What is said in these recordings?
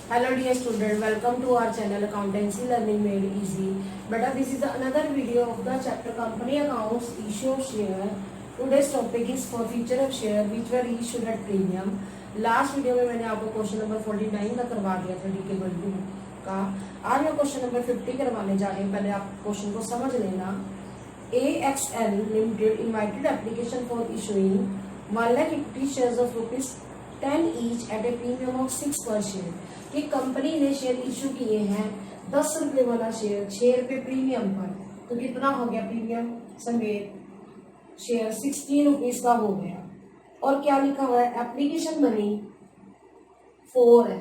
Hello dear student, welcome to our channel Accountancy Learning Made Easy. Beta, this is another video of the chapter Company Accounts Issue of Share. Today's topic is for future of share which were issued at premium. Last video में मैंने आपको question number 49 का करवा दिया था D के world का। आज मैं क्वेश्चन नंबर 50 करवाने जा रही हूँ। पहले आप क्वेश्चन को समझ लेना। AXL Limited invited application for issuing 1,50,000 shares of ₹10 each at a premium of 6 per share. कि कंपनी ने शेयर इशू किए हैं 10 रुपए वाला शेयर 6 रुपए प्रीमियम पर। तो कितना हो गया प्रीमियम समेत शेयर 16 रुपीज का हो गया। और क्या लिखा हुआ है एप्लीकेशन मनी 4 है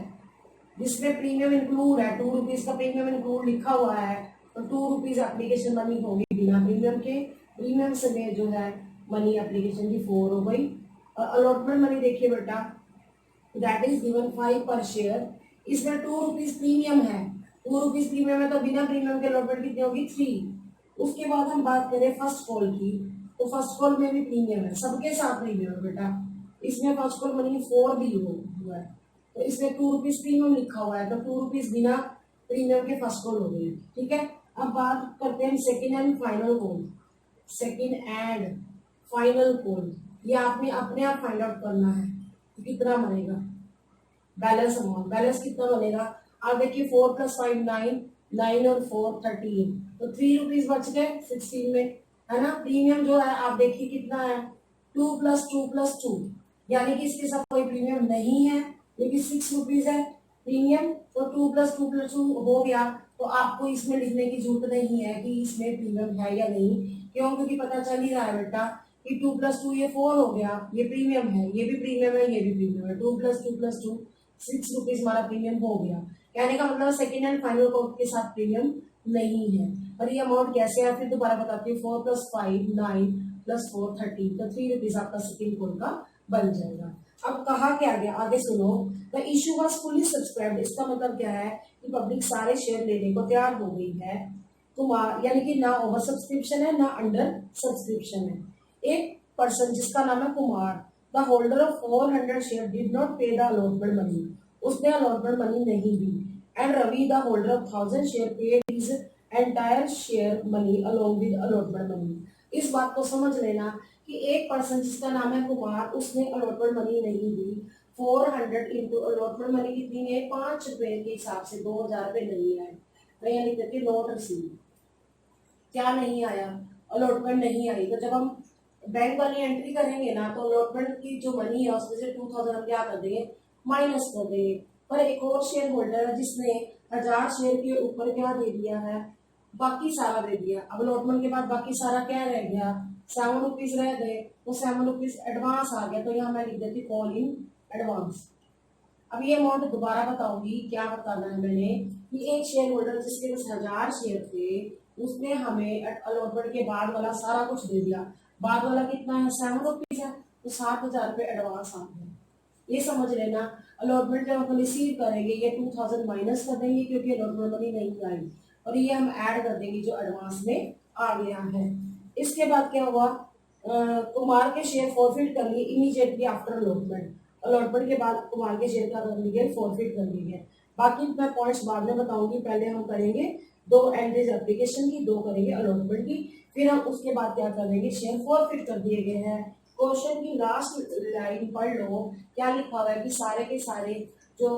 जिसमें प्रीमियम इंक्लूड है 2 रुपीज का प्रीमियम इंक्लूड लिखा हुआ है। तो 2 रुपीज एप्लीकेशन मनी होगी बिना प्रीमियम के। प्रीमियम समेत जो है मनी एप्लीकेशन की 4 हो गई। और अलॉटमेंट मनी देखिए बेटा दैट इज गिवन 5 पर शेयर। इसमें 2 रुपीज प्रीमियम है। 2 रुपीज प्रीमियम है तो बिना प्रीमियम के अलॉटमेंट कितनी होगी 3। उसके बाद हम बात करें फर्स्ट कॉल की तो फर्स्ट कॉल में भी प्रीमियम है सबके साथ प्रीमियम है बेटा। इसमें फर्स्ट कॉल मनी 4 भी हुआ है तो इसमें 2 रुपीज प्रीमियम लिखा हुआ है तो 2 रुपीज बिना प्रीमियम के फर्स्ट कॉल हो गई। ठीक है, अब बात करते हैं second and final call. Second and final call ये आपने अपने आप फाइंड आउट करना है कितना बनेगा बैलेंस अमाउंट। बैलेंस कितना बनेगा आप देखिए 4 + 5 9 9 और 4 13 तो 3 रुपीज बच गए 16 में है ना। प्रीमियम जो है आप देखिए कितना है 2 + 2 + 2 यानी कि इसके साथ कोई प्रीमियम नहीं है लेकिन 6 रुपीज है प्रीमियम। तो 2 + 2 + 2 हो गया तो आपको इसमें लिखने की जरूरत नहीं है कि इसमें प्रीमियम है या नहीं। क्यों? क्योंकि पता चल ही रहा है बेटा कि 2 + 2 ये 4 हो गया ये प्रीमियम है ये भी प्रीमियम है ये भी प्रीमियम है। 2 + 2 + 2 6 रुपीज हमारा प्रीमियम हो गया। कहने का मतलब सेकेंड एंड फाइनल कॉल के साथ प्रीमियम नहीं है। और ये अमाउंट कैसे है फिर दोबारा बताती हूँ 4 + 5 9 + 4 13 तो 3 रुपीज आपका सेकेंड कॉल का बन जाएगा। अब कहा क्या गया आगे सुनो। The issue was fully subscribed इसका मतलब क्या है कि पब्लिक सारे शेयर लेने को तैयार हो गई है। कुमार यानी कि ना ओवर सब्सक्रिप्शन है ना अंडर सब्सक्रिप्शन है। एक पर्सन जिसका नाम है Kumar the holder of 400 share did not pay the allotment money उसने अलॉटमेंट मनी नहीं दी। And Ravi the holder of 1000 share paid his entire share money along with allotment money. इस बात को समझ लेना कि एक पर्सन जिसका नाम है कुमार उसने अलॉटमेंट मनी नहीं दी। 400 इंटू अलॉटमेंट मनी कितनी है 5 रुपए के हिसाब से 2000 रुपए नहीं आए। मैं यहाँ लिख देती नोट रिसीव। क्या नहीं आया अलॉटमेंट नहीं आई। तो जब हम बैंक वाली एंट्री करेंगे ना तो अलॉटमेंट की जो मनी है उसमें से 2000 हम क्या कर देंगे माइनस कर देंगे। पर एक और शेयर होल्डर है जिसने 1000 शेयर के ऊपर क्या दे दिया है बाकी सारा दे दिया। अब अलॉटमेंट के बाद बाकी सारा क्या रह गया 7 रुपीज रह गए तो 7 रुपीज एडवांस आ गया। तो यहाँ मैं लिख देती कॉल इन एडवांस। अब ये अमाउंट दोबारा बताऊंगी क्या बताना है मैंने कि एक शेयर होल्डर जिसके पास 1000 शेयर थे उसने हमें अलॉटमेंट के बाद वाला सारा कुछ दे दिया। बाद वाला कितना है 7 रुपीज है तो 7000 रुपये एडवांस आ गए। ये समझ लेना अलॉटमेंट जब हम रिसीव करेंगे ये 2000 माइनस कर देंगे क्योंकि अलॉटमेंट मनी नहीं आई और ये हम ऐड कर देंगे जो एडवांस में आ गया है। इसके बाद क्या हुआ कुमार के शेयर फॉरफिट कर लिए इमीडिएटली आफ्टर अलॉटमेंट। अलॉटमेंट के बाद कुमार के शेयर का कर लिए फॉरफिट कर लिए। बाकी मैं पॉइंट्स बाद में बताऊंगी। पहले हम करेंगे 2 एंट्रीज एप्लीकेशन की 2 करेंगे अलॉटमेंट की फिर हम उसके बाद क्या करेंगे शेयर फॉरफिट कर दिए गए हैं। क्वेश्चन की लास्ट लाइन पढ़ लो क्या लिखा हुआ है कि सारे के सारे जो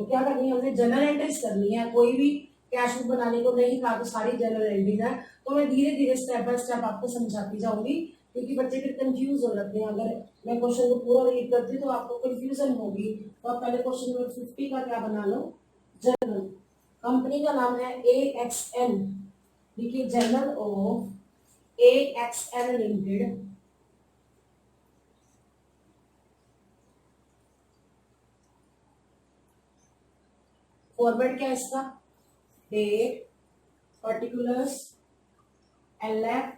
क्या करनी है हमने जनरल एंट्रीज करनी है। कोई भी कैश बुक बनाने को नहीं कहा तो सारी जनरल एंट्रीज है। तो मैं धीरे धीरे स्टेप बाय स्टेप आपको समझाती जाऊंगी क्योंकि बच्चे फिर कंफ्यूज हो जाते हैं। अगर मैं क्वेश्चन को पूरा रीड करती तो आपको कंफ्यूजन होगी। तो आप पहले क्वेश्चन नंबर 50 का क्या बना लो जनरल। कंपनी का नाम है AXN देखिए journal of AXN limited. Format क्या है इसका date particulars LF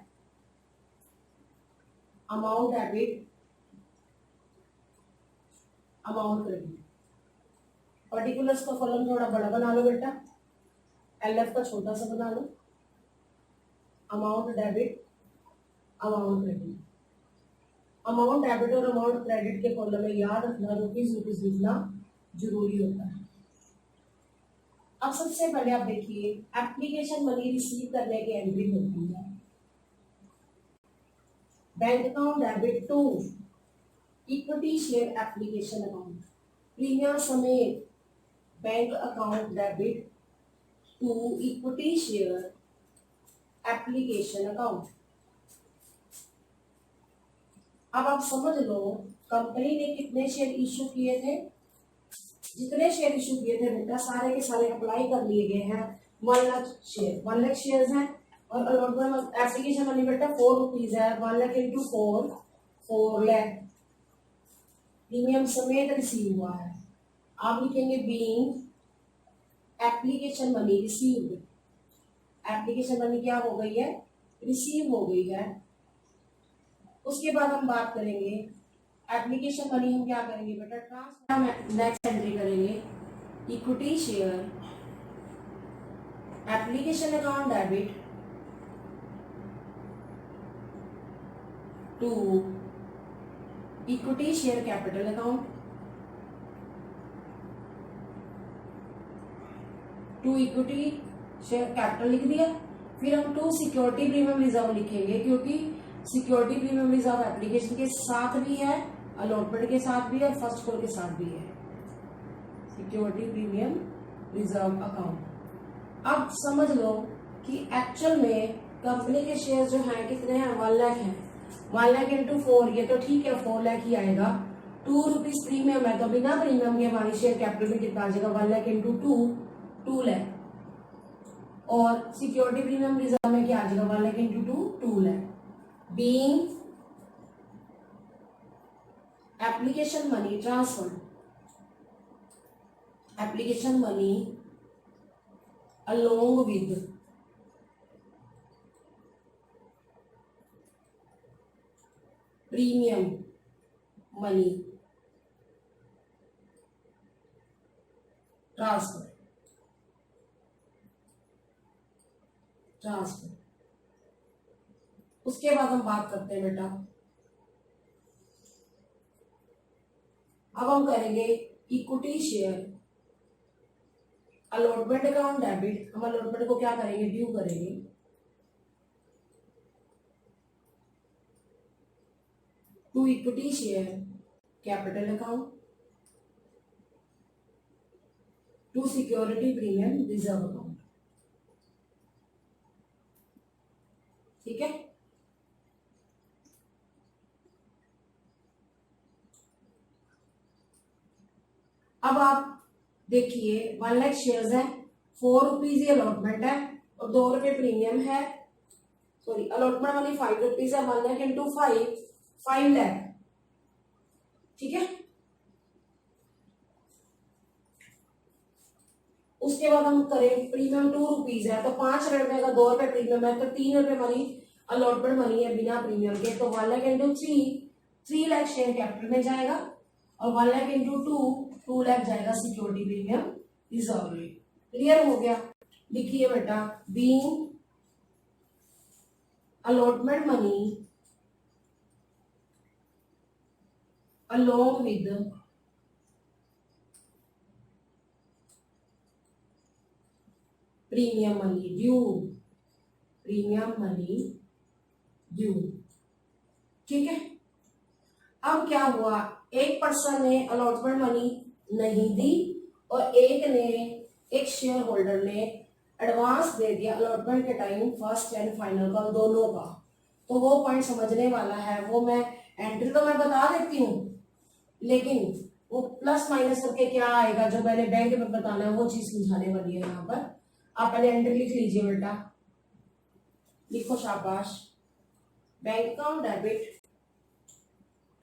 amount debit amount credit. Particulars का कॉलम थोड़ा बड़ा बना लो बेटा LF का छोटा सा बना लो। Amount debit amount credit. Amount debit और अमाउंट क्रेडिट के कॉलम में याद रखना रुपीज रुपीज लिखना जरूरी होता है। अब सबसे पहले आप देखिए एप्लीकेशन मनी रिसीव करने की एंट्री होती है। Bank account debit to equity share application account, premium समेत bank account debit to equity share application account. अब आप समझ लो कंपनी ने कितने शेयर इश्यू किए थे। जितने शेयर इश्यू किए थे बेटा सारे के सारे अप्लाई कर लिए गए हैं। 1 लाख शेयर, 1 लाख शेयर हैं और अलॉटमेंट एप्लीकेशन मनी बेटा 4 रुपीज है। 1 लाख इंटू 4 लाख प्रीमियम समेत रिसीव हुआ है। आप लिखेंगे being application money received. Application money क्या हो गई है, रिसीव हो गई है। उसके बाद हम बात करेंगे एप्लीकेशन मनी हम क्या करेंगे बेटा ट्रांसफर। नेक्स्ट एंट्री करेंगे equity share application account debit to equity share capital account to equity share capital लिख दिया। फिर हम टू सिक्योरिटी प्रीमियम रिजर्व लिखेंगे क्योंकि सिक्योरिटी प्रीमियम रिजर्व एप्लीकेशन के साथ भी है, अलॉटमेंट के साथ भी है और फर्स्ट कॉल के साथ भी है। Security premium reserve account. अब समझ लो कि एक्चुअल में कंपनी के शेयर जो हैं कितने हैं, 1 लाख हैं। 1 लाख इंटू 4 ये तो ठीक है 4 लाख ही आएगा। 2 रुपीज प्रीमियम है तो बिना प्रीमियम के हमारी शेयर कैपिटल में कितना आ जाएगा, 1 लाख इंटू 2 लाख। और सिक्योरिटी प्रीमियम रिजर्व में क्या आ जाएगा, 1 lakh into 2 lakh. Being application money transfer, application money along with premium money transfer. उसके बाद हम बात करते हैं बेटा, अब हम करेंगे equity share allotment account debit. हम अलॉटमेंट को क्या करेंगे, ड्यू करेंगे to equity share capital account to security premium reserve account. ठीक है। अब आप देखिए 1 लाख शेयर्स है, 4 रुपीज ही अलॉटमेंट है और 2 रुपए प्रीमियम है। सॉरी अलॉटमेंट वाली 5 रुपीज है, 1 लाख इंटू 5 लाख। ठीक है। उसके बाद हम करें प्रीमियम 2 रुपीज है तो 5 रुपए का 2 रुपए प्रीमियम है तो 3 रुपए मनी अलॉटमेंट मनी है बिना प्रीमियम के। तो 1 lakh into 3 lakh share capital में जाएगा और 1 लाख इंटू 2 लाख जाएगा सिक्योरिटी प्रीमियम रिजर्व में। क्लियर हो गया। लिखिए बेटा being allotment money along with premium money due, premium money due. ठीक है। अब क्या हुआ, एक पर्सन ने अलॉटमेंट मनी नहीं दी और एक शेयर होल्डर ने एडवांस दे दिया अलॉटमेंट के टाइम, फर्स्ट एंड फाइनल का दोनों का। तो वो पॉइंट समझने वाला है, वो मैं एंट्री तो मैं बता देती हूँ लेकिन वो प्लस माइनस करके क्या आएगा जो मैंने बैंक में बताना है वो चीज समझाने वाली है। यहाँ पर आप पहले एंट्री लिख लीजिए बेटा, लिखो शाबाश। Bank account debit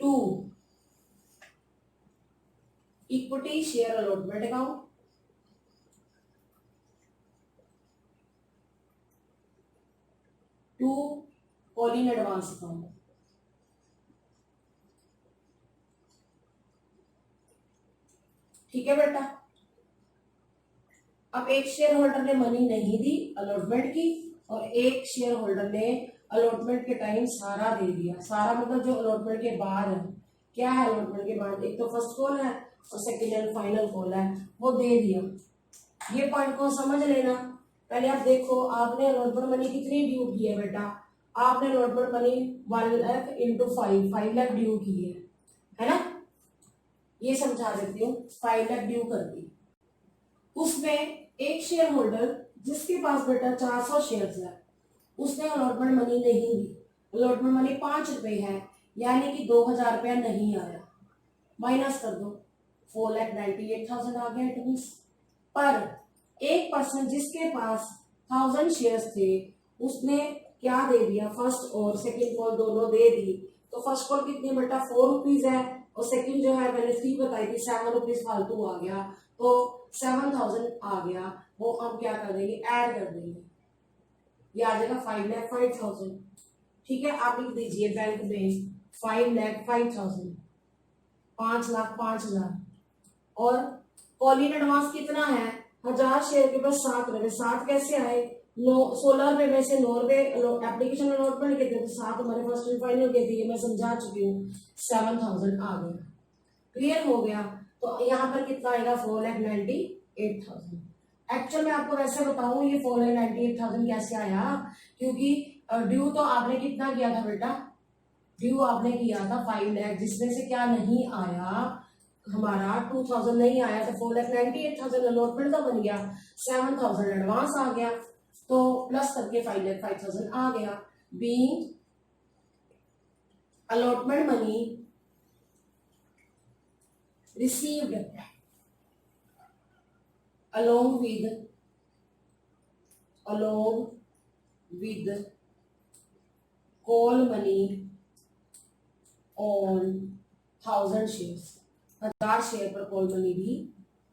to equity share allotment account to call in advance account. ठीक है बेटा। अब एक शेयर होल्डर ने मनी नहीं दी अलॉटमेंट की और एक शेयर होल्डर ने अलॉटमेंट के टाइम सारा दे दिया। सारा मतलब जो अलॉटमेंट के बाद है, क्या है अलॉटमेंट के बाद, एक तो फर्स्ट कॉल है और सेकेंड एंड फाइनल कॉल है, वो दे दिया। ये पॉइंट को समझ लेना। पहले आप देखो, आपने अलॉटमेंट मनी कितनी ड्यू की है बेटा? आपने allotment money 1 lakh into 5 lakh due की है ना? ये समझा देती हूँ, 5 लाख ड्यू कर दी। उसमें एक शेयर होल्डर जिसके पास बेटा 400 शेयर है, उसने अलॉटमेंट मनी नहीं दी। अलॉटमेंट मनी 5 रुपए है, यानी कि 2000 रुपया नहीं आया। माइनस कर दो, 4,98,000 आ गया। इट मीन्स पर एक पर्सन जिसके पास 1000 शेयर्स थे, उसने क्या दे दिया? फर्स्ट और सेकंड कॉल दोनों दे दी। तो फर्स्ट कॉल कितनी बेटा? 4 रुपीज है, और सेकंड जो है मैंने 3 बताई थी, 7 रुपीज फालतू आ गया, तो 7000 आ गया। वो हम क्या कर देंगे? ऐड कर देंगे, ये आ जाएगा 5,05,000। ठीक है, आप लिख दीजिए बैंक में 5,05,000, 5,05,000। और कॉलिन एडवांस कितना है? 1000 शेयर के पास 7 रुपए। 7 कैसे आए? 16 रुपए में से 9 रुपए एप्लीकेशन अलॉटमेंट के थे, 7 हमारे फर्स्ट एंड फाइनल के थे, ये मैं समझा चुकी हूँ। 7000 आ गया। क्लियर हो गया? तो यहाँ पर कितना आएगा? 4,98,000। एक्चुअल में आपको वैसे बताऊं, ये 4,98,000 कैसे आया? क्योंकि ड्यू तो आपने कितना किया था बेटा? ड्यू आपने किया था 5 लाख, जिसमें से क्या नहीं आया हमारा? 2000 नहीं आया, तो 4,98,000 अलॉटमेंट का बन गया, 7000 एडवांस आ गया, तो प्लस करके 5,05,000 आ गया। Being allotment money received along with call money on 1000 shares, 1000 share पर कॉल मनी भी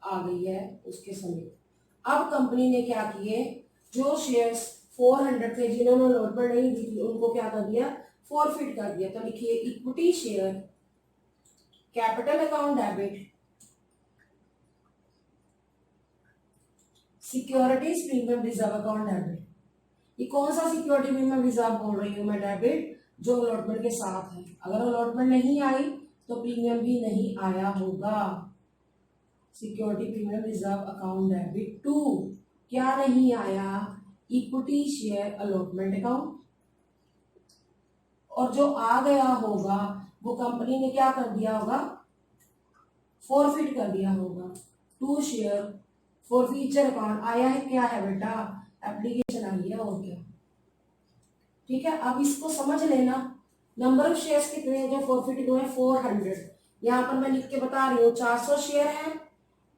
आ गई है उसके समय। अब कंपनी ने क्या किए? जो शेयर्स 400 थे, जिन्होंने अलॉटमेंट नहीं दी थी, उनको क्या कर दिया? फॉरफिट कर दिया। तो लिखिए equity share capital account debit, securities premium reserve account debit. ये कौन सा सिक्योरिटी प्रीमियम रिजर्व बोल रही हूँ मैं? डेबिट, जो अलॉटमेंट के साथ है। अगर अलॉटमेंट नहीं आई तो प्रीमियम भी नहीं आया होगा। Security premium reserve account debit to, क्या नहीं आया? Equity share allotment account. और जो आ गया होगा वो कंपनी ने क्या कर दिया होगा? फॉरफिट कर दिया होगा। टू शेयर फॉरफीचर अकाउंट आया है, क्या है बेटा? एप्लीकेशन आई है, और क्या? ठीक है, अब इसको समझ लेना। नंबर ऑफ शेयर्स कितने हैं जो फॉरफिट हुए? 400। यहाँ पर मैं लिख के बता रही हूँ, 400 शेयर है।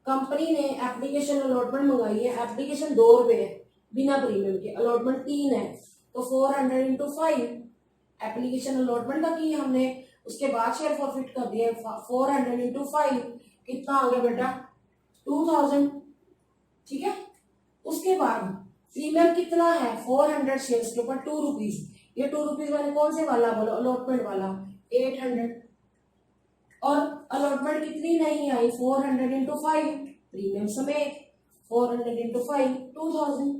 कंपनी ने एप्लीकेशन अलॉटमेंट मंगाई है, एप्लीकेशन 2 रुपए है बिना प्रीमियम के, अलॉटमेंट 3 है, तो 400 इंटू 5 एप्लीकेशन अलॉटमेंट का की हमने, उसके बाद शेयर फॉरफिट कर दिए। 400 इंटू 5 कितना आ गया बेटा? 2000। ठीक है, उसके बाद प्रीमियम कितना है? 400 शेयर्स के ऊपर 2 रुपीज। ये 2 रुपीज मैंने कौन से वाला बोला? अलॉटमेंट वाला, 800। और अलॉटमेंट कितनी नहीं आई? 400 इंटू 5 प्रीमियम समेत, 400 इंटू 5 2000।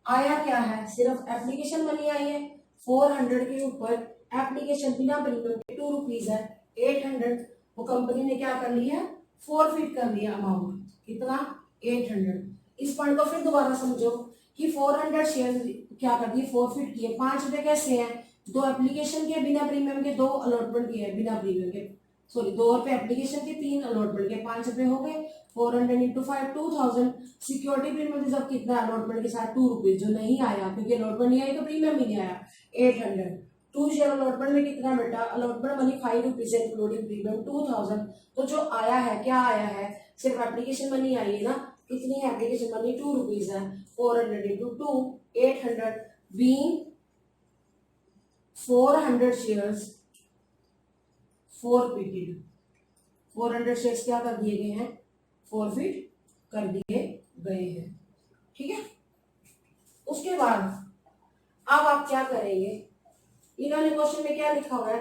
आया क्या है? सिर्फ एप्लीकेशन मनी आई है। 400 के ऊपर एप्लीकेशन बिना प्रीमियम के 2 रुपीज है, 800। वो कंपनी ने क्या कर लिया? फॉरफिट कर दिया अमाउंट, कितना? 800। इस पॉइंट को फिर दोबारा समझो कि 400 शेयर क्या कर दिए? फॉरफिट किए। 5 रुपए कैसे हैं? 2 एप्लीकेशन के बिना प्रीमियम के, 2 अलॉटमेंट के बिना प्रीमियम के, सॉरी 2 रुपए एप्लीकेशन के, 3 अलॉटमेंट के, 5 रुपए हो गए। 400 इंटू 5 2000। सिक्योरिटी प्रीमियम रिजर्व कितना? अलॉटमेंट के साथ 2 रुपीज, जो नहीं आया क्योंकि अलॉटमेंट नहीं आई तो प्रीमियम भी नहीं आया, 800। 2 शेयर अलॉटमेंट में कितना बेटा? Allotment money 5 rupees including premium 2000। तो जो आया है, क्या आया है? सिर्फ एप्लीकेशन मनी आई है ना। कितनी है एप्लीकेशन मनी? 2 रुपीज है। 400 into 2 800 being 400 shares forfeited. 400 shares क्या कर दिए गए हैं? फॉरफिट कर दिए गए हैं। ठीक है, उसके बाद अब आप क्या करेंगे? इन्होंने क्वेश्चन में क्या लिखा हुआ है,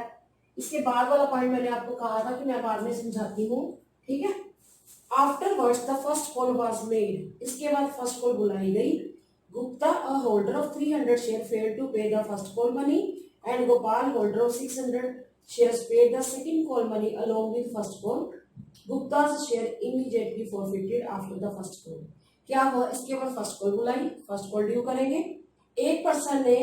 इसके बाद वाला पॉइंट मैंने आपको कहा था कि मैं बाद में समझाती हूँ। ठीक है, afterwards the first call was made, इसके बाद फर्स्ट कॉल बुलाई गई। Gupta a holder of 300 share failed to pay the first call money and Gopal holder of 600 shares paid the second call money along with first call गुप्ता's share immediately forfeited after the first call. क्या हुआ, इसके बाद first call बुलाई, first call due करेंगे। एक person ने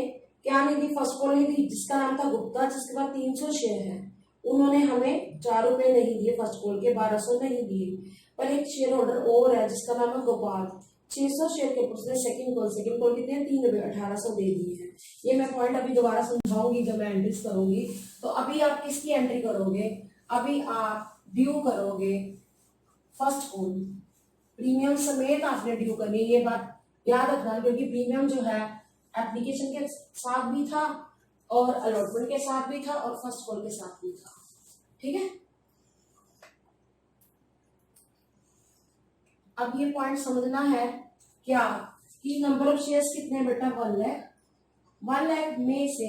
क्या नहीं दी, फर्स्ट कॉल नहीं दी, जिसका नाम था गुप्ता, जिसके बाद 300 शेयर है, उन्होंने हमें 4 रुपए नहीं दिए, फर्स्ट कॉल के 1200 नहीं दिए। पर एक शेयर होल्डर और है जिसका नाम है गोपाल, 600 शेयर के उसने सेकंड कॉल कितने 3 रुपए 1800 दे दिए हैं। ये मैं पॉइंट अभी दोबारा समझाऊंगी जब मैं एंट्रीज करूंगी। तो अभी आप किसकी एंट्री करोगे, अभी आप ड्यू करोगे फर्स्ट कॉल, प्रीमियम समेत आपने ड्यू करनी है। ये बात याद रखना, क्योंकि प्रीमियम जो है एप्लीकेशन के साथ भी था और अलॉटमेंट के साथ भी था और फर्स्ट कॉल के साथ भी था। ठीक है, अब ये पॉइंट समझना है क्या कि नंबर ऑफ शेयर्स कितने बेटा 1 लाख, 1 लाख में से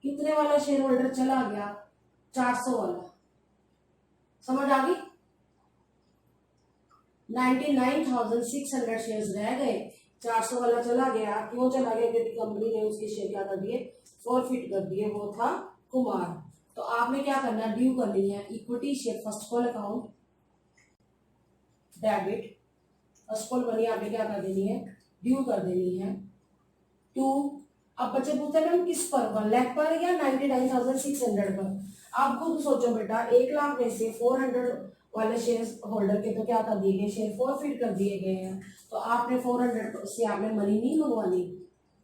कितने वाला शेयर होल्डर चला गया, 400 वाला। समझ आ गई, 99,600 शेयर्स रह गए, 400 वाला चला गया। क्यों चला गया, क्योंकि कंपनी ने उसके शेयर क्या कर दिए, फॉरफिट कर दिए, वो था कुमार। तो आपने क्या करना है, ड्यू करनी है equity share first call account debit, first call money आपने क्या कर देनी है, ड्यू कर देनी है टू। अब बच्चे पूछते हैं मैम किस पर, 1 लाख पर या 99,600 पर। आप खुद सोचो बेटा, 1 लाख में से 400 वाले शेयर होल्डर के तो क्या कर दिए गए, शेयर फॉरफिट कर दिए गए हैं। तो आपने 400 से आपने मनी नहीं मंगवानी,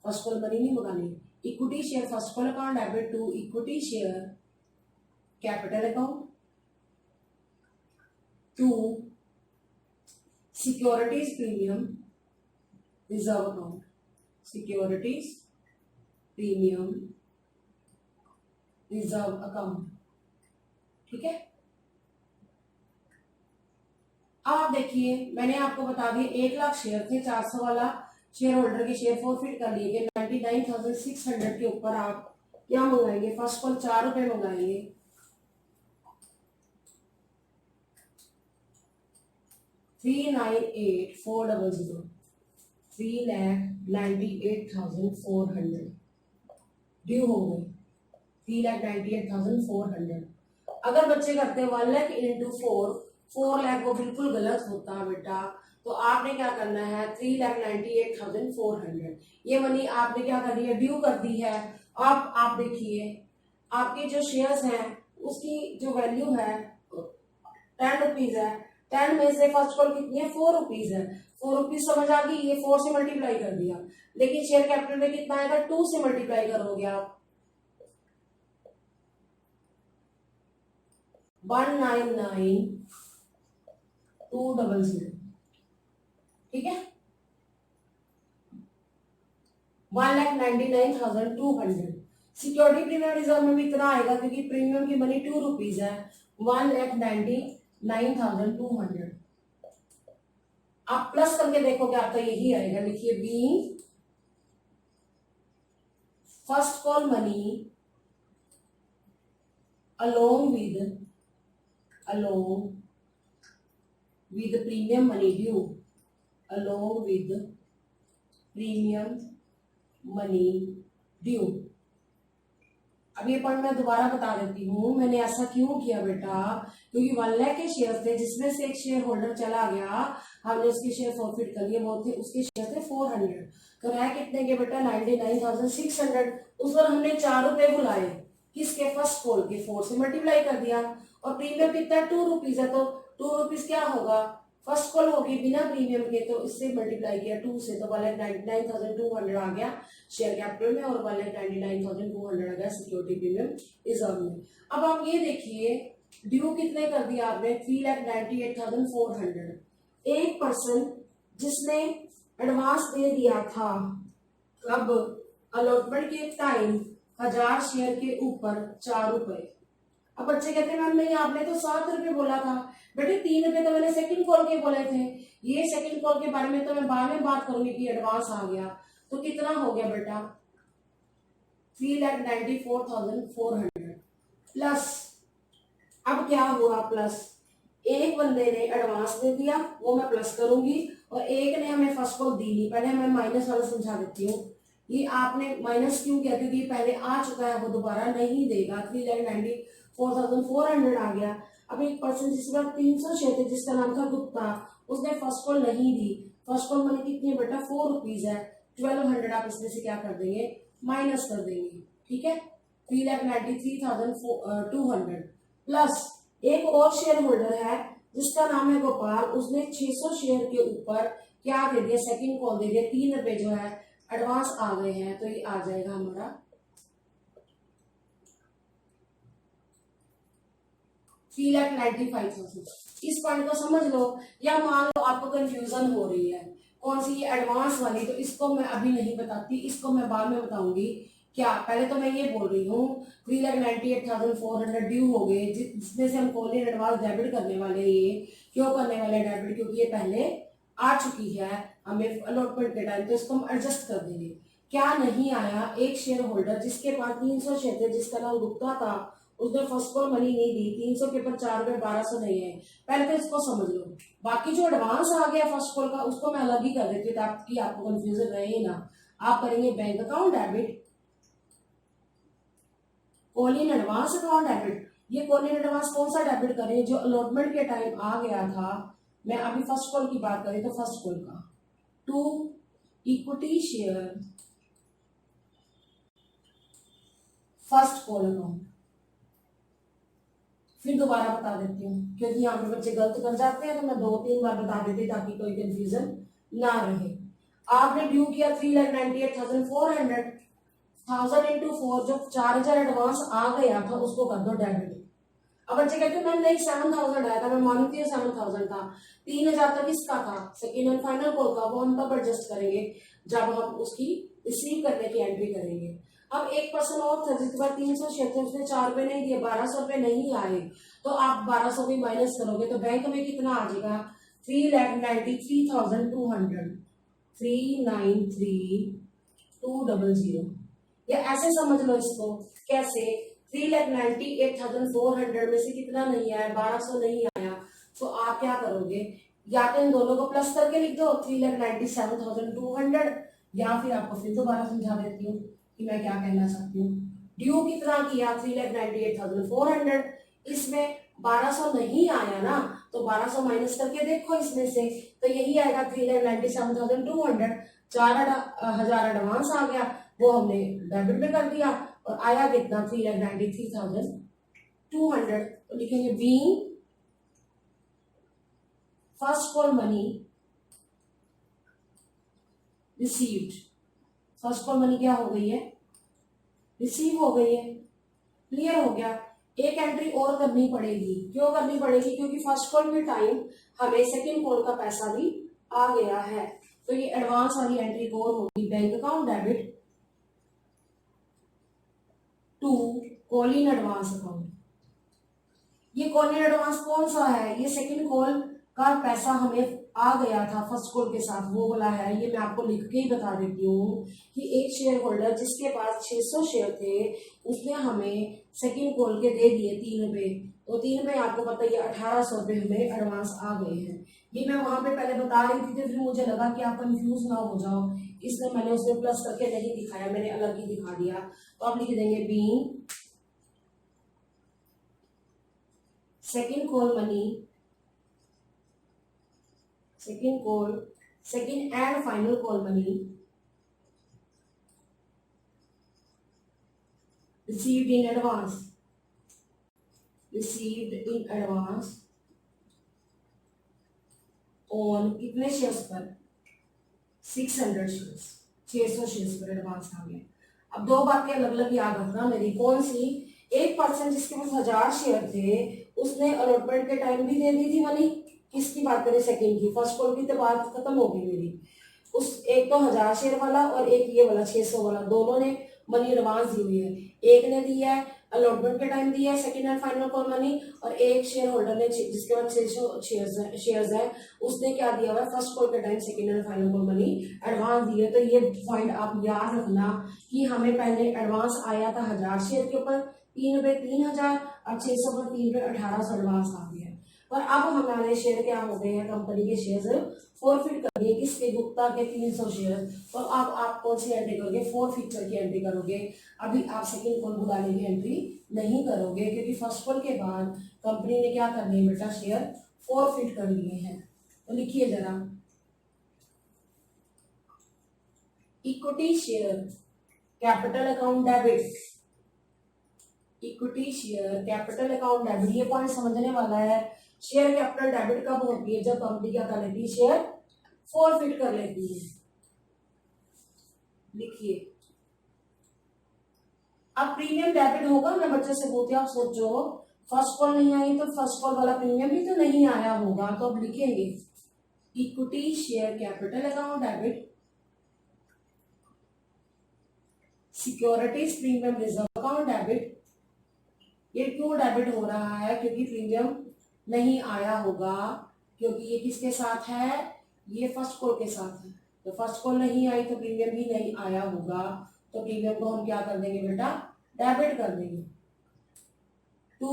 फर्स्ट कॉल मनी नहीं मंगानी। Equity share first call account debit to equity share capital account to securities premium reserve account, securities premium reserve account. ठीक है, अब आप देखिए मैंने आपको बता दिया 1 लाख शेयर थे, 400 वाला शेयर होल्डर के शेयर फॉरफिट कर लिए गए। 99,600 के ऊपर आप क्या मंगाएंगे, फर्स्ट कॉल 4 रुपए मंगाएंगे, 398,400, 3,98,400 ड्यू हो गए, 3,98,400। अगर बच्चे करते हैं 1 लाख इंटू 4 लाख वो बिल्कुल गलत होता है बेटा। तो आपने क्या करना है, 3,98,400 ये मनी आपने क्या करनी है, ड्यू कर दी है। अब आप देखिए आपके जो शेयर्स हैं उसकी जो वैल्यू है 10 रुपीज है, 10 में से फर्स्ट कॉल कितनी है, 4 रुपीज है। 4 रुपीज समझ आ गई, ये 4 से मल्टीप्लाई कर दिया। लेकिन शेयर कैपिटल में कितना आएगा, 2 से मल्टीप्लाई करोगे आप, 199,200। ठीक है, 1,99,200। सिक्योरिटी प्रीमियम रिजर्व में भी इतना आएगा क्योंकि प्रीमियम की मनी 2 रुपीज है, 1,99,200। आप प्लस करके देखोगे आपका यही आएगा, लिखिए being first call money along with premium money due, along with premium money due। अब ये पॉइंट मैं दोबारा बता देती हूँ, मैंने ऐसा क्यों किया बेटा, क्योंकि 1 लाख के शेयर थे जिसमें से एक शेयर होल्डर चला गया, हमने उसके शेयर फॉरफिट कर लिए, वो थे उसके शेयर थे 400। तो रहा कितने के बेटा, 99,600। उस पर हमने 4 रुपए बुलाए, किसके, फर्स्ट कॉल के, 4 से मल्टीप्लाई कर दिया। और प्रीमियम कितना, 2 रुपीज है, तो 2 रुपीज क्या होगा, फर्स्ट कॉल होगी बिना प्रीमियम के, तो इससे मल्टीप्लाई किया 2 से, तो 1,99,200 आ गया शेयर कैपिटल में और 1,99,200 आ गया सिक्योरिटी प्रीमियम रिजर्व में। अब आप ये देखिए ड्यू कितने कर दिया आपने, 3,98,400। एक पर्सन जिसने एडवांस दे दिया था कब, अलॉटमेंट के टाइम 1000 शेयर के ऊपर 4 रुपए। अब बच्चे कहते हैं मैम नहीं आपने तो 7 रुपए बोला था। बेटे 3 रुपए तो मैंने सेकंड कॉल के बोले थे, ये सेकंड कॉल के बारे में तो मैं बाद में बात करूंगी कि एडवांस आ गया। तो कितना हो गया बेटा, 3,94,400 प्लस, अब क्या हुआ प्लस, एक बंदे ने एडवांस दे दिया, वो मैं प्लस करूंगी, और एक ने हमें फर्स्ट कॉल दी नहीं। पहले मैं माइनस वाला समझा देती हूँ, ये आपने माइनस क्यों किया, क्योंकि पहले आ चुका है वो दोबारा नहीं देगा। 3,94,400 आ गया। अब एक पर्सन जिसके पास 300 शेयर थे जिसका नाम था गुप्ता, उसने फर्स्ट कॉल नहीं दी। फर्स्ट कॉल मनी कितनी है बेटा, 4 रुपीज है। 1200 आप इसमें से क्या कर देंगे, माइनस कर देंगे, ठीक है। 3,93,200 प्लस एक और शेयर होल्डर है जिसका नाम है गोपाल, उसने 600 शेयर के ऊपर क्या दे दिया, सेकंड कॉल दे दिया, 3 रुपए जो है एडवांस आ गए हैं, तो ये आ जाएगा हमारा 3,95,000। इस पॉइंट को समझ लो, या मान लो आपको कंफ्यूजन हो रही है कौन सी ये एडवांस वाली, तो इसको मैं अभी नहीं बताती, इसको मैं बाद में बताऊंगी। क्या पहले तो मैं ये बोल रही हूँ 3,98,400 ड्यू हो गए, जिसमें से हम कॉलिंग एडवांस डेबिट करने वाले हैं। ये क्यों करने वाले डेबिट, क्योंकि ये पहले आ चुकी है हमें अलॉटमेंट के टाइम, तो इसको हम एडजस्ट कर देंगे। क्या नहीं आया, एक शेयर होल्डर जिसके पास 300 शेयर थे जिसका नाम गुप्ता था, उसने फर्स्ट कॉल मनी नहीं दी, 300 के ऊपर 4 रुपए 1200 नहीं है। पहले तो इसको समझ लो, बाकी जो एडवांस आ गया फर्स्ट कॉल का उसको मैं अलग ही कर देती हूँ ताकि आपको कंफ्यूजन रहे ना। आप करेंगे bank account debit, calling advance account debit. ये कॉलिंग एडवांस कौन सा डेबिट करें, जो अलॉटमेंट के टाइम आ गया था। मैं अभी फर्स्ट कॉल की बात करें तो फर्स्ट कॉल का to equity share first call account. फिर दोबारा बता देती हूँ क्योंकि यहाँ पे बच्चे गलत कर जाते हैं, तो मैं 2-3 बार बता देती ताकि कोई कंफ्यूजन ना रहे। आपने ड्यू किया 3,98,400, 1000 इंटू 4 जो 4000 एडवांस आ गया था उसको कर दो डेबिट। अब बच्चे कहते हैं मैम नहीं 7000 आया था, मैं मानती हूँ 7000 था, 3000 तक इसका था सेकेंड एंड फाइनल कॉल का, वो हम तब एडजस्ट करेंगे जब हम उसकी रिसीव करने की एंट्री करेंगे। अब एक पर्सन और था जिसके पास 300 शेयर थे, उसने 4 रुपए नहीं दिए, 1200 रुपए नहीं आए, तो आप 1200 भी माइनस करोगे तो बैंक में कितना आ जाएगा, 3,93,200, 3,93,200। या ऐसे समझ लो इसको, कैसे 3,98,400 में से कितना नहीं आया, 1200 नहीं आया, तो आप क्या करोगे, या तो इन दोनों को प्लस करके लिख दो 3,97,200, या फिर आपको फिर दोबारा समझा देती हूँ कि मैं क्या कहना चाहती हूँ। ड्यू कितना किया 3,98,400, इसमें 1200 नहीं आया ना, तो 1200 माइनस करके देखो इसमें से, तो यही आएगा 3,97,200। 4,000 एडवांस आ गया, वो हमने डेबिट में कर दिया, और आया कितना 3,93,200। तो लिखेंगे being first call money received. First call money क्या हो गई है, रिसीव हो गई है। क्लियर हो गया। एक एंट्री और करनी पड़ेगी, क्यों करनी पड़ेगी, क्योंकि फर्स्ट कॉल के टाइम हमें सेकंड कॉल का पैसा भी आ गया है, तो ये एडवांस वाली एंट्री और होगी bank account debit to calling advance account. ये कॉलिंग एडवांस कौन सा है, ये सेकंड कॉल का पैसा हमें आ गया था फर्स्ट कॉल के साथ, वो वाला है। ये मैं आपको लिख के ही बता देती हूँ कि एक शेयर होल्डर जिसके पास 600 शेयर थे, उसने हमें सेकंड कॉल के दे दिए 3 रुपए, तो 3 रुपए आपको पता है 1800 रुपए हमें एडवांस आ गए हैं। ये मैं वहां पे पहले बता रही थी, तो फिर मुझे लगा कि आप कंफ्यूज ना हो जाओ, इसलिए मैंने उसमें प्लस करके नहीं दिखाया, मैंने अलग ही दिखा दिया। तो आप लिख देंगे being second call money, second and final call money received in advance on कितने शेयर्स पर, 600 शेयर्स, 600 शेयर्स पर एडवांस आ गया। अब दो बातें अलग अलग याद रखना मेरी, कौन सी, एक पर्सन जिसके पास 1000 शेयर थे उसने अलॉटमेंट के टाइम भी दे दी थी मनी, किसकी बात करें, सेकंड की। फर्स्ट कॉल की तो बात खत्म हो गई मेरी, उस एक तो 1000 शेयर वाला और एक ये वाला 600 वाला, दोनों ने मनी एडवांस दी हुई है। एक ने दिया है अलॉटमेंट के टाइम दिया है second and final call money, और एक शेयर होल्डर ने जिसके पास 600 शेयर्स है उसने क्या दिया हुआ है, फर्स्ट कॉल के time second and final call money advance दी है। तो ये पॉइंट आप याद रखना कि हमें पहले एडवांस आया था 1000 शेयर के ऊपर 3 रुपए 3000, और 600 पर 3 रुपए 1800 एडवांस आ गया। पर अब हमारे शेयर क्या हो गए हैं, कंपनी के शेयर फॉरफिट कर दिए, किसके, गुप्ता के 300 शेयर। तो अब आप कौन सी एंट्री करोगे, फोर फीचर की एंट्री करोगे। अभी आप सेकंड कॉल बुलाने की एंट्री नहीं करोगे, क्योंकि फर्स्ट कॉल के बाद कंपनी ने क्या कर दिए बेटा, शेयर फॉरफिट कर लिए हैं। तो लिखिए जरा, equity share capital account debit, equity share capital account debit, ये पॉइंट समझने वाला है। शेयर कैपिटल डेबिट कब होती है, जब कंपनी क्या कर लेती है, शेयर फॉरफिट कर लेती है। लिखिए, अब प्रीमियम डेबिट होगा। मैं बच्चे से बोलती हूँ, आप सोचो फर्स्ट कॉल नहीं आई तो फर्स्ट कॉल वाला प्रीमियम भी तो नहीं आया होगा। तो अब लिखेंगे equity share capital account debit, securities premium reserve account debit. ये क्यों डेबिट हो रहा है, क्योंकि प्रीमियम नहीं आया होगा, क्योंकि ये किसके साथ है, ये फर्स्ट कॉल के साथ है। तो फर्स्ट कॉल नहीं आई तो प्रीमियम भी नहीं आया होगा, तो प्रीमियम को हम क्या कर देंगे बेटा, डेबिट कर देंगे। टू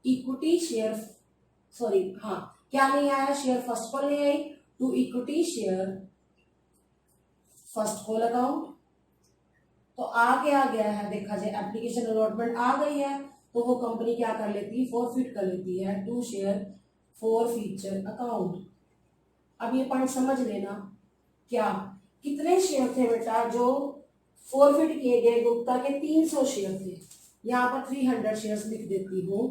इक्विटी शेयर, सॉरी हाँ, क्या नहीं आया, शेयर फर्स्ट कॉल नहीं आई, to equity share first call account. तो आ गया है, देखा जाए एप्लीकेशन अलॉटमेंट आ गई है, तो वो कंपनी क्या कर लेती है, फॉरफिट कर लेती है, to share forfeiture account. अब ये पॉइंट समझ लेना, क्या कितने शेयर थे बेटा जो फॉरफिट किए गए, गुप्ता के 300 शेयर थे। यहाँ पर 300 शेयर लिख देती हूँ।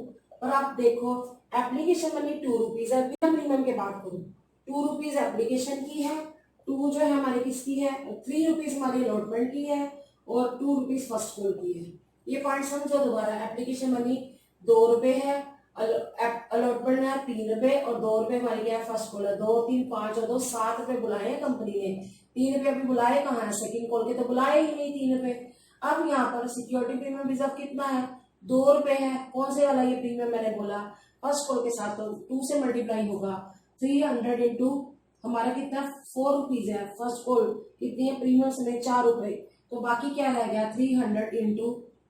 और आप देखो एप्लीकेशन मनी 2 रुपीज है, बिना प्रीमियम के बात करूँ, 2 रुपीज एप्लीकेशन की है, 2 जो है हमारी किसकी है, 3 रुपीज हमारी अलॉटमेंट की है, और 2 रुपीज फर्स्ट कॉल की है। ये पॉइंट समझो दोबारा, एप्लीकेशन मनी 2 रुपए है, अलॉटमेंट है 3 रुपए, और 2 रुपए हमारी क्या है, फर्स्ट कॉल है। 2 3 5 और 2 7 रुपए बुलाए हैं कंपनी ने, 3 रुपए अभी बुलाए कहाँ है, सेकंड कॉल के तो बुलाए ही नहीं 3 रुपए। अब यहाँ पर सिक्योरिटी प्रीमियम रिजर्व कितना है, 2 रुपए है। कौन से वाला ये प्रीमियम मैंने बोला, फर्स्ट कॉल के साथ, तो 2 से मल्टीप्लाई होगा, 300 इंटू हमारा कितना 4 रुपीज है, फर्स्ट कॉल कितनी है, प्रीमियम से 4 रुपए, तो बाकी क्या रह गया 300 इंटू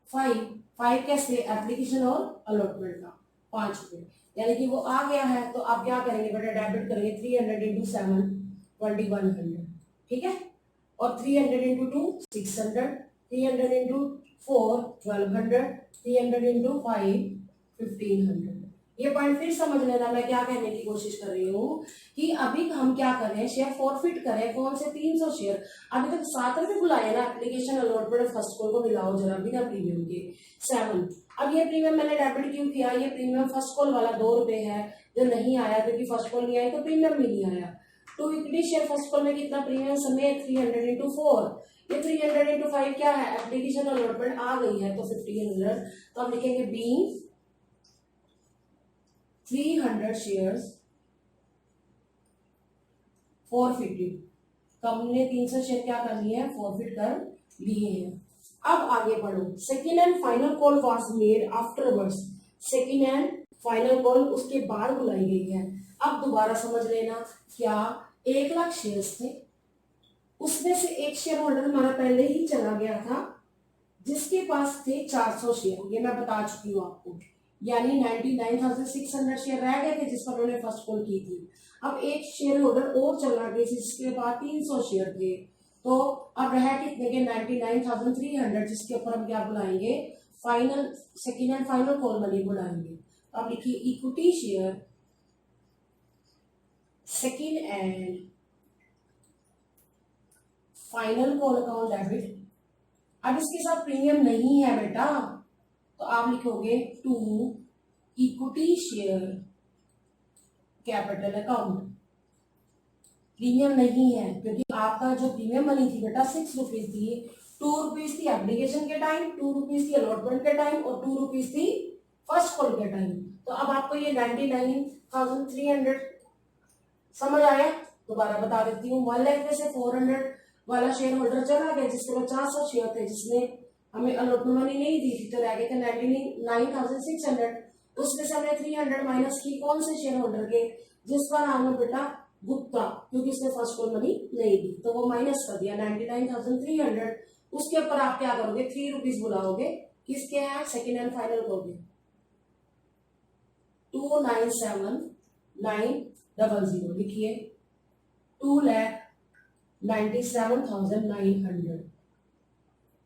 5 कैसे, एप्लीकेशन और अलॉटमेंट का 5 रुपए, यानी कि वो आ गया है। तो आप क्या करेंगे बेटा, डेबिट करेंगे 300 इंटू 7 2100, ठीक है, और 300 इंटू 2 600, 300 इंटू 4 1200, 300 इंटू 5 1500। ये पॉइंट फिर समझ लेना, मैं क्या कहने की कोशिश कर रही हूँ कि अभी हम क्या करें, शेयर फॉरफिट करें, कौन से 300 शेयर। अभी तक 7 रुपए बुलाए ना, एप्लीकेशन अलॉटमेंट फर्स्ट कॉल को मिलाओ जरा बिना प्रीमियम के 7। अब ये प्रीमियम मैंने डेबिट क्यों किया, ये प्रीमियम फर्स्ट कॉल वाला 2 रुपए है जो नहीं आया, क्योंकि फर्स्ट कॉल नहीं आई तो प्रीमियम भी नहीं आया। To equity share first call में कितना प्रीमियम समय, 300 इंटू 4, ये 300 इंटू 5 क्या है, एप्लीकेशन अलॉटमेंट आ गई है तो 1500। तो अब लिखेंगे बीइंग 300 शेयर्स फॉरफिटेड, कंपनी ने 300 शेयर क्या कर लिए हैं, फॉरफिट कर लिए हैं। अब आगे बढ़ो, second and final call was made afterwards, second and final call उसके बाद बुलाई गई है। अब दोबारा समझ लेना, क्या 1 लाख शेयर्स थे, उसमें से एक शेयर होल्डर हमारा पहले ही चला गया था जिसके पास थे 400 शेयर, ये मैं बता चुकी हूँ आपको, यानी 99,600 शेयर रह गए थे जिस पर उन्होंने फर्स्ट कॉल की थी। अब एक शेयर होल्डर और चला गया जिसके पास 300 शेयर थे, तो अब रह कितने के 99,300, जिसके ऊपर हम क्या बुलाएंगे, final second and final call money बुलाएंगे। अब लिखिए equity share second and final call account debit. अब इसके साथ प्रीमियम नहीं है बेटा, तो आप लिखोगे to equity share capital account. Premium नहीं है क्योंकि आपका जो प्रीमियम मनी थी बेटा 6 रुपीज थी, 2 रुपीज थी एप्लीकेशन के टाइम, 2 रुपीज थी अलॉटमेंट के टाइम, और 2 रुपीज थी फर्स्ट कॉल के टाइम। तो अब आपको ये 99,300 समझ आया, दोबारा बता देती हूँ। 1 लाख में से 400 वाला शेयर होल्डर चला गया जिसके 50 शेयर थे, जिसने हमें अलॉटमेंट मनी नहीं दी थी, तो रह गए थे 99,600। उसमें से हमने 300 माइनस की कौन से शेयर होल्डर के, जिसका नाम है बेटा गुप्ता, क्योंकि उसने फर्स्ट कॉल मनी नहीं दी, तो वो माइनस कर दिया 99,300। उसके ऊपर आप क्या करोगे, 3 रुपीज बुलाओगे, किसके यहाँ, सेकेंड एंड फाइनल करोगे। 2,97,900 लिखिए 2,97,900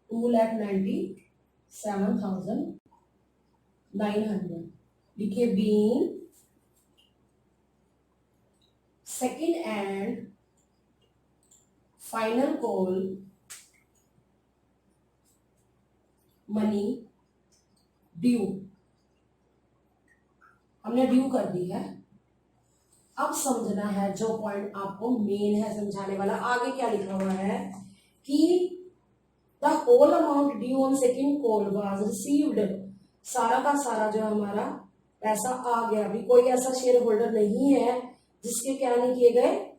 2,97,900 लिखिए being second and final call money due, हमने ड्यू कर दी है। अब समझना है जो पॉइंट आपको मेन है समझाने वाला, आगे क्या लिखा हुआ है कि the whole amount due on second call was received, सारा का सारा जो हमारा पैसा आ गया। अभी कोई ऐसा शेयर होल्डर नहीं है जिसके क्या नहीं किए गए,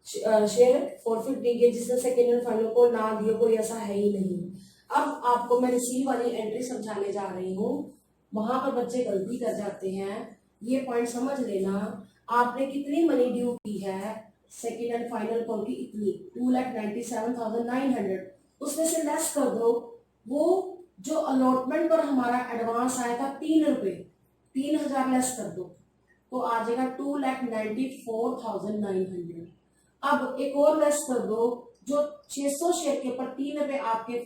शेयर फॉरफिट नहीं किए, जिसने सेकेंड एंड फाइनल कॉल ना दिए, कोई ऐसा है ही नहीं। अब आपको मैं रिसीव वाली एंट्री समझाने जा रही हूँ, वहां पर बच्चे गलती कर जाते हैं। ये पॉइंट समझ लेना, आपने कितनी मनी ड्यू की है सेकेंड एंड फाइनल कॉल की, इतनी 2,97,900, उसमें से लेस कर दो वो जो अलॉटमेंट पर हमारा एडवांस आया था 3 रुपए, 3,000 लेस कर दो तो आ जाएगा 2,94,900। अब एक और लेस कर दो, जो 600 शेयर के ऊपर 3 रुपए आपके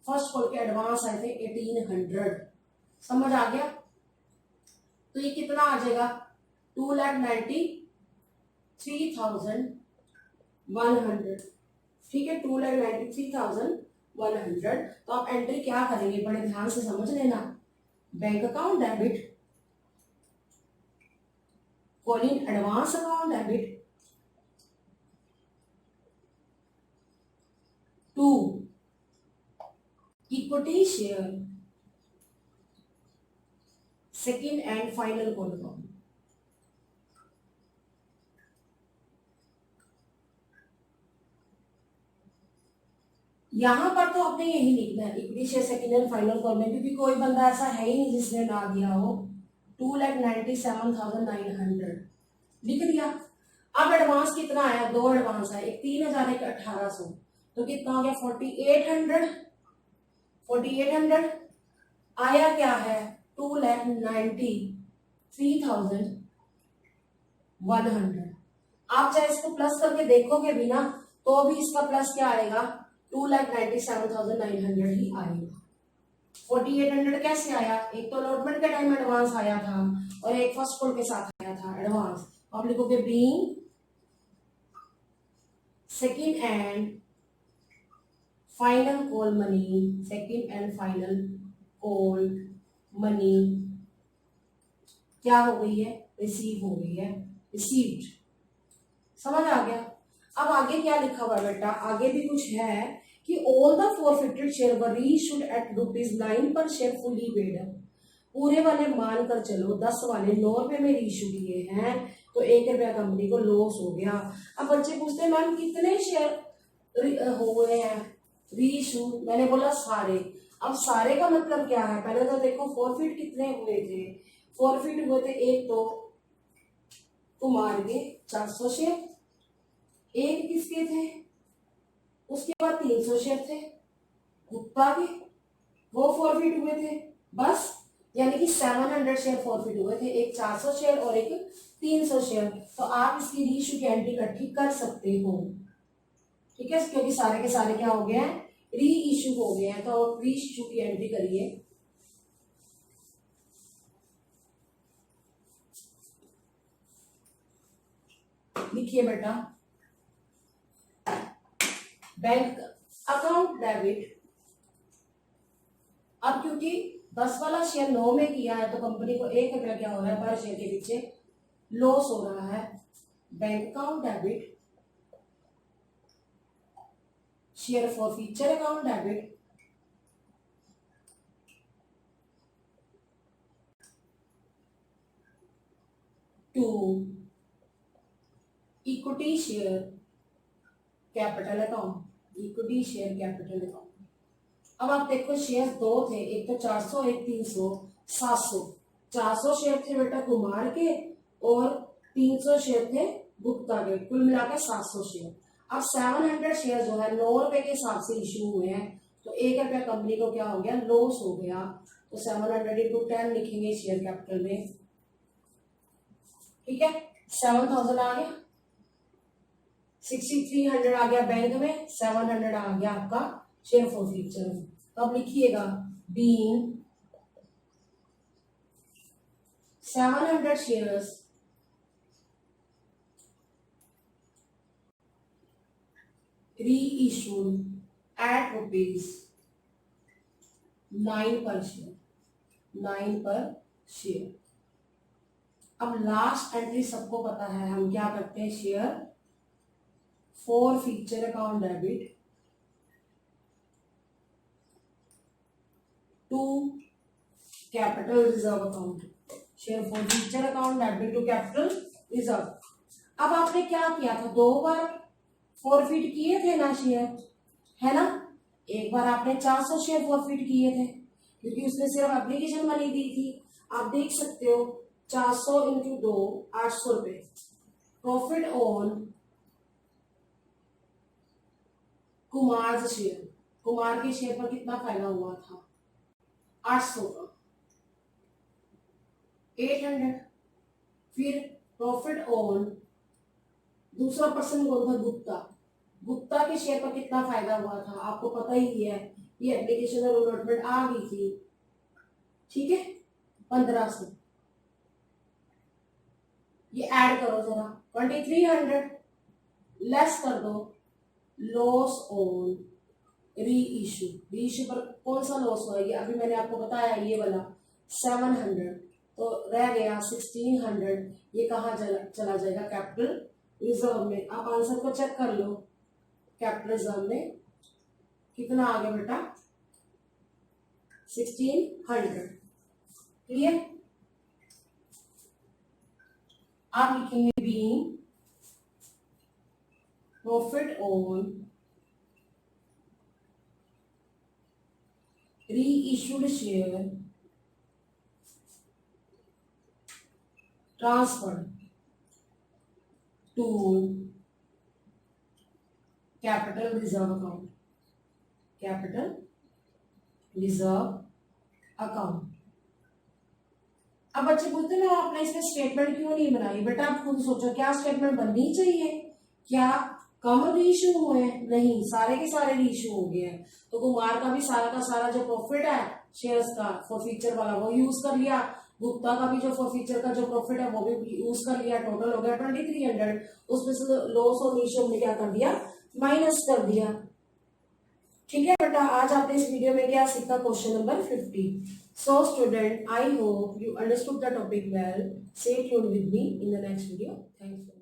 फर्स्ट कॉल के एडवांस आए थे 1,800, समझ आ गया? तो ये कितना आ जाएगा 2,93,100, ठीक है 2,93,100। तो आप एंट्री क्या करेंगे, बड़े ध्यान से समझ लेना। Bank account debit, calling advance account debit to equity share second and final call account. यहां पर तो आपने यही लिखना है equity share second and final call में, क्योंकि कोई बंदा ऐसा है ही नहीं जिसने ना दिया हो। 2,97,900 लिख दिया। अब एडवांस कितना आया, 2 एडवांस आया, एक 3,000 एक 1,800, तो कितना हो गया 4,800। 4,800 आया क्या है 2,93,100। आप चाहे इसको प्लस करके देखोगे भी ना तो भी इसका प्लस क्या आएगा 2,97,900 ही आएगा। 4,800 कैसे आया, एक तो अलॉटमेंट के टाइम एडवांस आया था और एक फर्स्ट कॉल के साथ आया था एडवांस। आप लिखोगे being second and final call money, second and final call money क्या हो गई है, रिसीव हो गई है, रिसीव्ड। समझ आ गया? अब आगे क्या लिखा हुआ बेटा, आगे भी कुछ है कि all the forfeited share were reissued at ₹9 per share fully paid. पूरे वाले मान कर चलो 10 वाले 9 रुपए में रीइश्यू किए हैं तो 1 रुपया कंपनी को लॉस हो गया। अब बच्चे पूछते हैं मैम कितने शेयर हो गए हैं रीइश्यू, मैंने बोला सारे। अब सारे का मतलब क्या है, पहले तो देखो फॉरफिट कितने हुए थे। फॉरफिट हुए थे एक तो कुमार के 400 शेयर, एक किसके थे, उसके बाद 300 शेयर थे गुप्ता के, वो फॉरफिट हुए थे बस, यानी कि 700 शेयर फॉरफिट हुए थे, एक 400 शेयर और एक 300 शेयर। तो आप इसकी रीइश्यू की एंट्री इकट्ठी कर सकते हो, ठीक है, क्योंकि सारे के सारे क्या हो गए हैं, री इश्यू हो गए हैं। तो री इश्यू की एंट्री करिए। लिखिए बेटा बैंक अकाउंट डेबिट। अब क्योंकि 10 वाला शेयर 9 में किया है तो कंपनी को 1 रुपया क्या हो रहा है पर शेयर के पीछे लॉस हो रहा है। Bank account debit share forfeiture account debit to equity share capital account, equity share capital account. अब आप देखो शेयर 2 थे, एक तो 400 एक 300, 700। 400 शेयर थे बेटा कुमार के और 300 शेयर थे गुप्ता के, कुल मिलाकर 700 शेयर। अब 700 शेयर जो है 9 रुपए के हिसाब से इश्यू हुए हैं तो 1 रुपया कंपनी को क्या हो गया, लॉस हो गया। तो 700 into 10 लिखेंगे शेयर कैपिटल में ठीक है, 7,000 आ गया, 6,300 आ गया बैंक में, 700 आ गया आपका शेयर फॉरफीचर में। तो अब लिखिएगा being 700 shares reissued at rupees 9 per share, 9 per share. अब लास्ट एंट्री सबको पता है, हम क्या करते हैं, share forfeiture account debit to capital reserve account, share forfeiture account debit to capital reserve. अब आपने क्या किया था, 2 बार फॉरफिट किए थे ना शेयर, है ना। एक बार आपने 400 शेयर फॉरफिट किए थे क्योंकि उसने सिर्फ एप्लीकेशन मनी दी थी। आप देख सकते हो 400 इंटू 2 800 रुपए। Profit on Kumar share, Kumar के शेयर पर कितना फायदा हुआ था, 800 का, 800। फिर प्रॉफिट ऑन दूसरा पर्सन कौन था, गुप्ता, गुप्ता के शेयर पर कितना फायदा हुआ था, आपको पता ही है, ये एप्लीकेशन और अलॉटमेंट आ गई थी, ठीक है, 1500। ये ऐड करो जरा, 2300 लेस कर दो लॉस ऑन री इशू, री इशू पर कौन सा लॉस हुआ, ये अभी मैंने आपको बताया, ये वाला 700, तो रह गया 1600। ये कहाँ चला जाएगा, कैपिटल रिजर्व में। आप आंसर को चेक कर लो, कैपिटल रिजर्व में कितना आ गया बेटा, 1600। क्लियर। आप लिखेंगे being profit on reissued share transferred to capital reserve account, capital reserve account. अब बच्चे पूछते हैं ना आपने इसमें स्टेटमेंट क्यों नहीं बनाई, बेटा आप खुद सोचो, क्या स्टेटमेंट बननी चाहिए, क्या कम रीइश्यू हुए हैं, नहीं, सारे के सारे रीइश्यू हो गए हैं। तो कुमार का भी सारा का सारा जो प्रॉफिट है शेयर्स का फॉरफीचर वाला वो यूज कर लिया, गुप्ता का भी जो फॉरफीचर का जो प्रॉफिट है वो भी यूज कर लिया, टोटल हो गया 2300। उसमें से लॉस और रीइश्यू में क्या कर दिया, माइनस कर दिया। ठीक है बेटा, आज आपने इस वीडियो में क्या सीखा, question number 50। So student, I hope you understood the topic well. Stay tuned with me in the next video. Thanks.